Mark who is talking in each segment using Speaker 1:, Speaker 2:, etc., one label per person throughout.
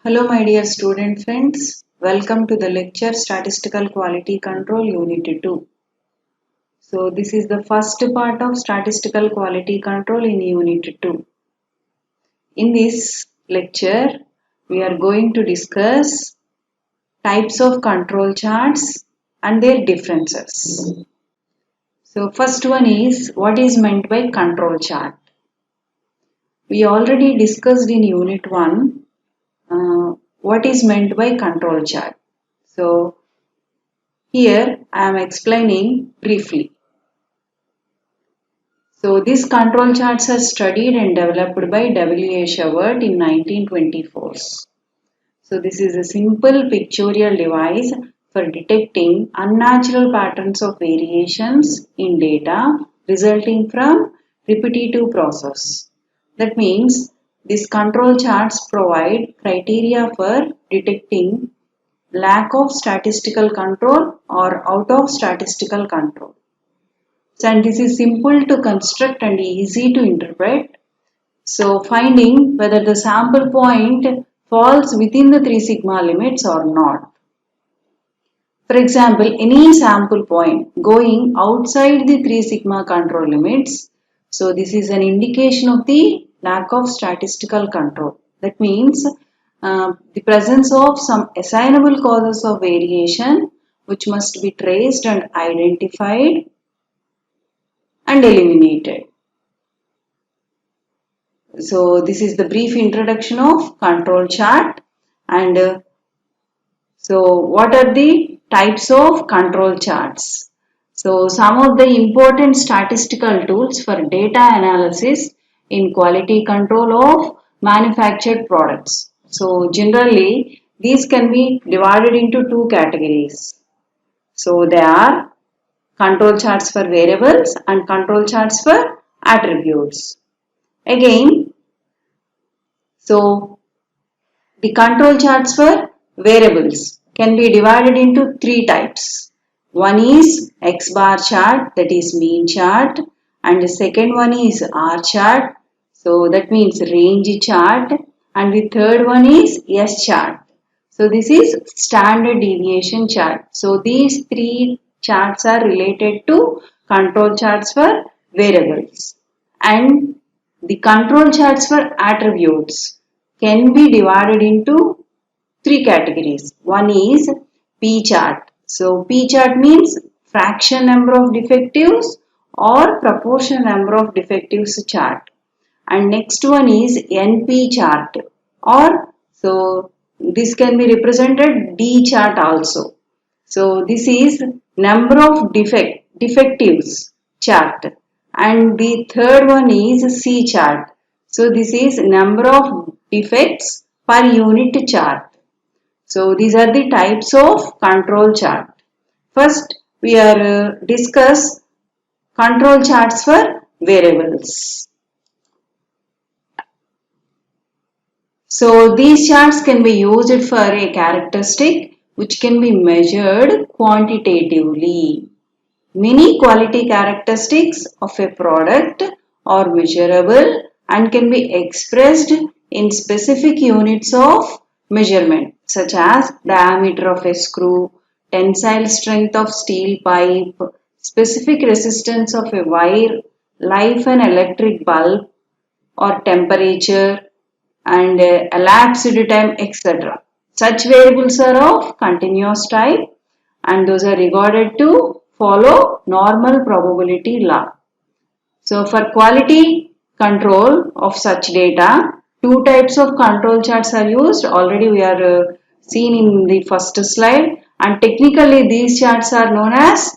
Speaker 1: Hello my dear student friends, welcome to the lecture Statistical Quality Control Unit 2. So this is the first part of Statistical Quality Control in Unit 2. In this lecture, we are going to discuss types of control charts and their differences. So first one is what is meant by control chart. We already discussed in Unit 1 what is meant by control chart. So here I am explaining briefly. So these control charts are studied and developed by W. A. Shewhart in 1924. So this is a simple pictorial device for detecting unnatural patterns of variations in data resulting from repetitive process. That means these control charts provide criteria for detecting lack of statistical control or out of statistical control. And this is simple to construct and easy to interpret. So finding whether the sample point falls within the 3 sigma limits or not. For example, any sample point going outside the 3 sigma control limits. So this is an indication of the lack of statistical control. That means the presence of some assignable causes of variation which must be traced and identified and eliminated. So this is the brief introduction of control chart. And so what are the types of control charts? So some of the important statistical tools for data analysis in quality control of manufactured products. So generally these can be divided into two categories. So they are control charts for variables and control charts for attributes. Again, so the control charts for variables can be divided into three types. One is X bar chart, that is mean chart, and the second one is R chart, so that means range chart, and the third one is S chart. So this is standard deviation chart. So these three charts are related to control charts for variables. And the control charts for attributes can be divided into three categories. One is P chart. So P chart means fraction number of defectives or proportion number of defectives chart. And next one is NP chart, or so this can be represented D chart also. So this is number of defectives chart, and the third one is C chart. So this is number of defects per unit chart. So these are the types of control chart. First we are discuss control charts for variables. So these charts can be used for a characteristic which can be measured quantitatively. Many quality characteristics of a product are measurable and can be expressed in specific units of measurement such as diameter of a screw, tensile strength of steel pipe, specific resistance of a wire, life an electric bulb, or temperature, and elapsed time, etc. Such variables are of continuous type and those are regarded to follow normal probability law. So for quality control of such data, two types of control charts are used. Already we are seen in the first slide, and technically these charts are known as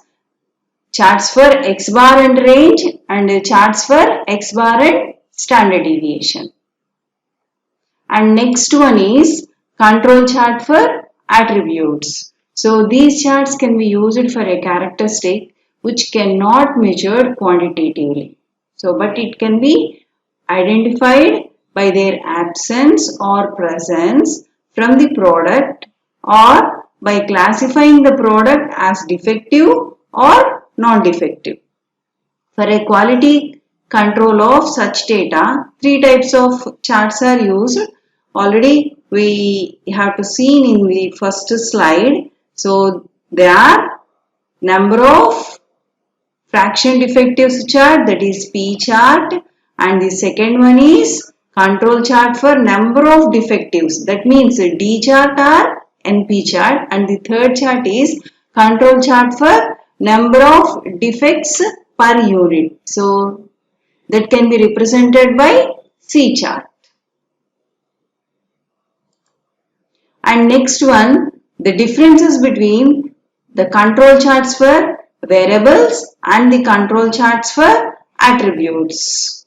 Speaker 1: charts for X bar and range and charts for X bar and standard deviation. And next one is control chart for attributes. So these charts can be used for a characteristic which cannot measured quantitatively. So but it can be identified by their absence or presence from the product or by classifying the product as defective or non-defective. For a quality control of such data, three types of charts are used. Already we have to see in the first slide. So there are number of fraction defectives chart, that is P chart, and the second one is control chart for number of defectives, that means D chart or NP chart, and the third chart is control chart for number of defects per unit. So that can be represented by C chart. And next one, the differences between the control charts for variables and the control charts for attributes.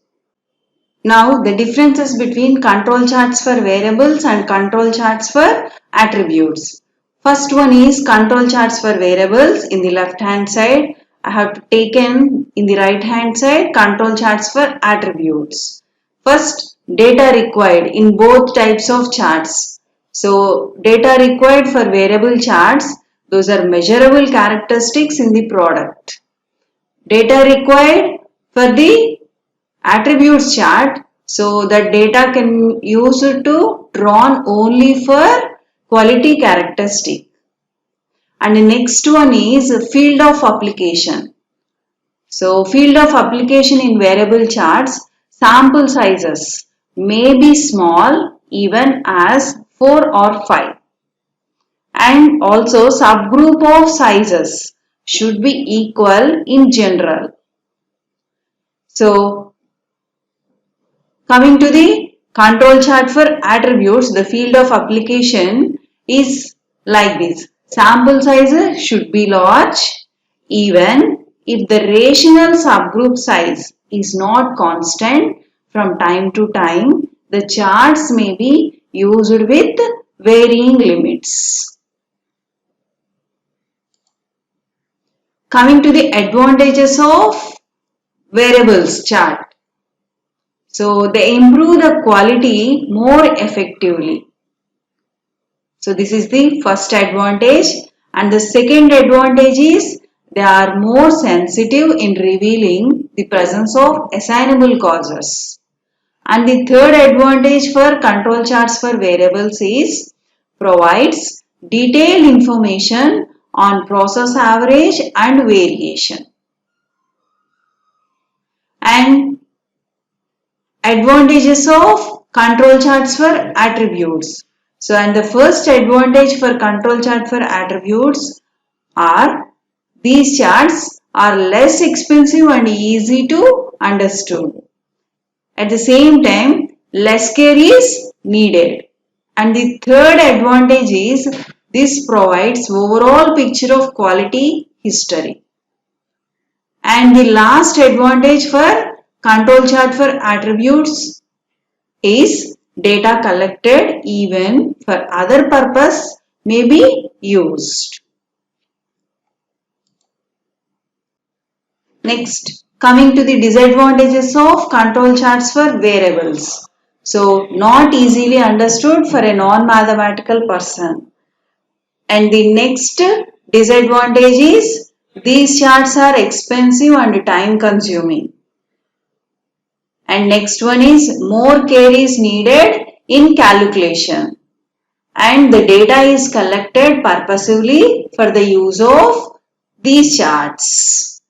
Speaker 1: Now the differences between control charts for variables and control charts for attributes. First one is control charts for variables in the left hand side. I have taken in the right hand side control charts for attributes. First, data required in both types of charts. So data required for variable charts, those are measurable characteristics in the product. Data required for the attributes chart, so that data can be used to drawn only for quality characteristic. And the next one is field of application. So field of application in variable charts, sample sizes may be small even as 4 or 5. And also subgroup of sizes should be equal in general. So coming to the control chart for attributes, the field of application is like this. Sample size should be large even if the rational subgroup size is not constant from time to time. The charts may be used with varying limits. Coming to the advantages of variables chart. So they improve the quality more effectively. So this is the first advantage, and the second advantage is they are more sensitive in revealing the presence of assignable causes. And the third advantage for control charts for variables is provides detailed information on process average and variation. And advantages of control charts for attributes. So, and the first advantage for control chart for attributes are these charts are less expensive and easy to understand. At the same time, less care is needed. And the third advantage is this provides overall picture of quality history. And the last advantage for control chart for attributes is data collected even for other purpose may be used. Next, coming to the disadvantages of control charts for variables. So, not easily understood for a non-mathematical person. And the next disadvantage is these charts are expensive and time consuming. And next one is more care is needed in calculation. And the data is collected purposively for the use of these charts.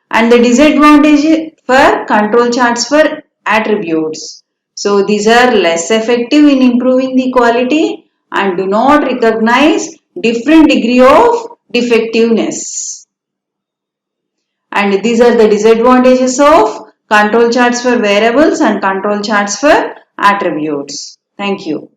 Speaker 1: And the disadvantage for control charts for attributes. So these are less effective in improving the quality and do not recognize different degree of defectiveness. And these are the disadvantages of control charts for variables and control charts for attributes. Thank you.